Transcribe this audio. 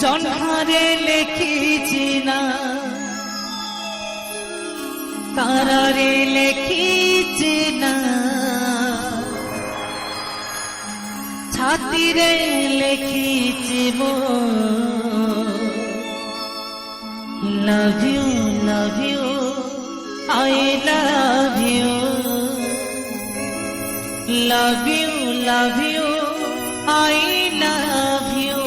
জন্মারে লেখিছি না তারারে লেখিছি না ছাতিরে লেখিছি মো love you I love you love you I love you